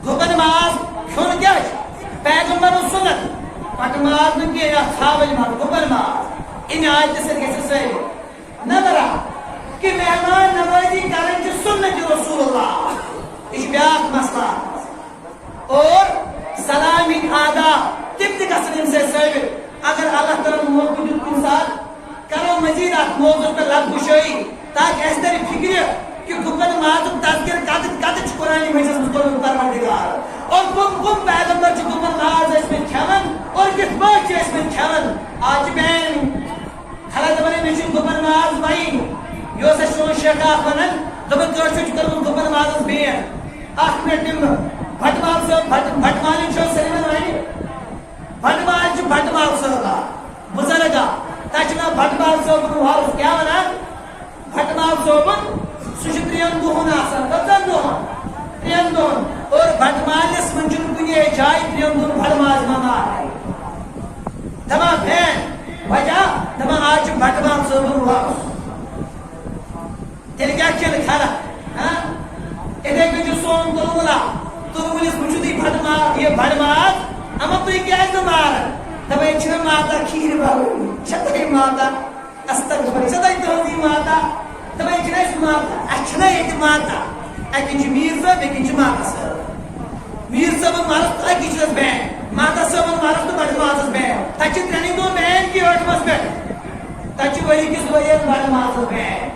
A: گُپن ماز کھیون کیا پیغمبر سنت پٹ ماز نہ کینٛہہ یا ژھاوٕلۍ ماز گُپن ماز اَمہِ آیتہِ سۭتۍ گژھِ ثٲبت نمبر اکھ کہ مہمان نوازی کرٕنۍ چھِ سنت رسول اللہ یہ چھُ بیٛاکھ مسئلہ اور سلام آداب تم تہِ گژھن اَمہِ سۭتۍ ثٲبت اگر اللہ تعالیٰ موقع دیُت کُنہِ ساتہٕ کرو مزید اتھ موضوع پہ لب گشائی تاکہ اس طرح فکر کہ گپن ماتم تذکر کت قرآن مجلس میں کوٚرمُت پروردگار اور کم پیغمبر چھ گپن ماز اس میں کھیون اور کت پٲٹھۍ چھِ ٲسۍ مٕتۍ کھیون آج بین خلق دپان مےٚ چھُ گپن ماز بَیِن یہِ اوس اَسہِ سون شیخ اکھ ونان دپان کٲشرِ چھُ کوٚرمُت گپن مازس بین اکھ منٹ تِم بٹمال صٲب بٹمالٕنۍ چھِ سٲلِمن وَنہِ بٹمال چھُ بٹمال صٲب بُزرگ تتھ چھُ ناو بٹمال صٲبُن وَرُس کیٛاہ وَنان بٹمال صٲبُن سُہ چھُ 3 دۄہن آسان کٔژن دۄہن 3 دۄہن اور بٹمالِس منٛز چھُنہٕ کُنہِ جایہِ 3 دۄہن بڑٕ ماز منگان دپان بہن وجہ دپان آز چھُ بٹمال صٲبُن وَرُس تیٚلہِ کیٛاہ کھٮ۪نہٕ خلق اِتھے کٔنۍ چھُ سون تُلمُلا تُلمُلِس منٛز چھُ تُہۍ بڑٕ ماز اما تُہۍ کیٛازِ نہٕ ماران دپان ییٚتہِ چھِنہٕ ماتا کھیٖر بَرٕنۍ چھےٚ تۄہہِ ماتا استغفر چھےٚ تۄہہِ تُہنٛزٕے ماتا دپان ییٚتہِ چھِنہٕ اَسہِ ماتا اَسہِ چھِنہ ییٚتہِ ماتا اَکہِ چھُ میٖر صٲب بیٚکہِ چھُ ماتا صٲب میٖر صٲبُن مَرُس تہٕ أکِس چھُس بین ماتا صٲبُن مَرُس تہٕ بَڑٕ مازَس بین تَتہِ چھِ 3 دۄہ بین کہِ ٲٹھمَس پٮ۪ٹھ تَتہِ چھُ ؤری کِس ؤرِیَس بَڑٕ مازَس بین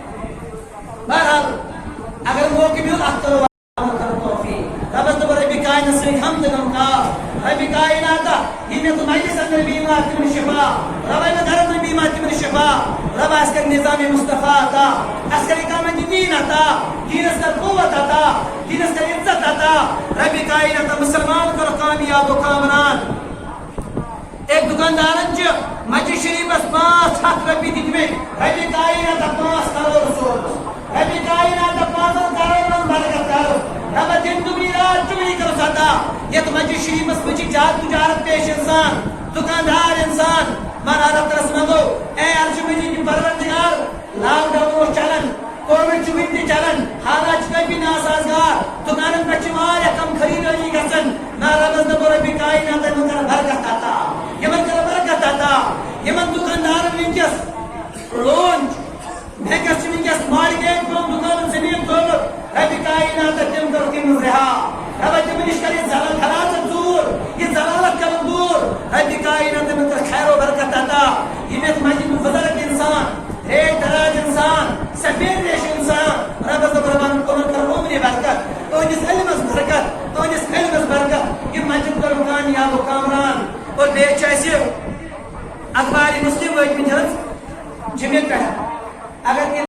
A: بہرحال اگر موقع میول اَتھ کَرو ربس دپو ربِ کائنات سۭتۍ حمد غمکار ربِ کائناتا یہ مےٚ تہٕ مجلس اندر بیمار تِمن شفا رب مےٚ گرس منٛز بیمار تِمن شفا رب اَسہِ کر نظام مصطفیٰ عطا اَسہِ کر اقامت دین عطا دینس کر قوت عطا دینس کر عزت عطا ربِ کائناتا مسلمان کر کامیاب و کامران ایک دکاندارن چھِ مسجد شریفس 500 رۄپیہِ دِتمٕتۍ ربِ کائناتا 5 کروڑ سوزُس ربِ کائناتا 5 کروڑن برکت کرُس رب دن دگنی رات چگنی کرو ساتا یت مسجد شریفس منٛز چھِ زیادٕ تجارت پیش انسان دکاندار انسان من عرب ترس منگو اے عرش مجید کی پروردگار لاک ڈاؤن اوس چلان کووڈ چھُ وٕنہِ تہِ چلان حالات چھِ کٲفی ناسازگار دُکانن پٮ۪ٹھ چھِ واریاہ کم خریدٲری گژھان نہ ربس دپو ربِ کائنات یِمن کر برکت عطا یِمن کر برکت عطا یِمن دُکاندارن وٕنکیٚس لون بینکس چھِ وٕنکیٚس مارکیٹ پیوٚن دُکانن زٔمیٖن تھوٚومُت ربِ کائنات تِم کر تِم رہا رب تِمن نِش کر یہِ حالات دوٗر یہِ ضلالت کرن دوٗر ربِ کائنات تِمن کر خیر و برکت عطا یِم یتھ مسجد بُزرگ انسان ریٹ دراز انسان سفید ریش انسان ربس دپو ربن تِمن کر عمرِ برکت تُہنٛدِس علمس برکت تُہنٛدِس علمس برکت یہِ مسجد کر کامیاب و کامران اور بیٚیہِ چھِ اَسہِ اخبارِ مسلم وٲتمٕتۍ حظ جمعہ پٮ۪ٹھ اگر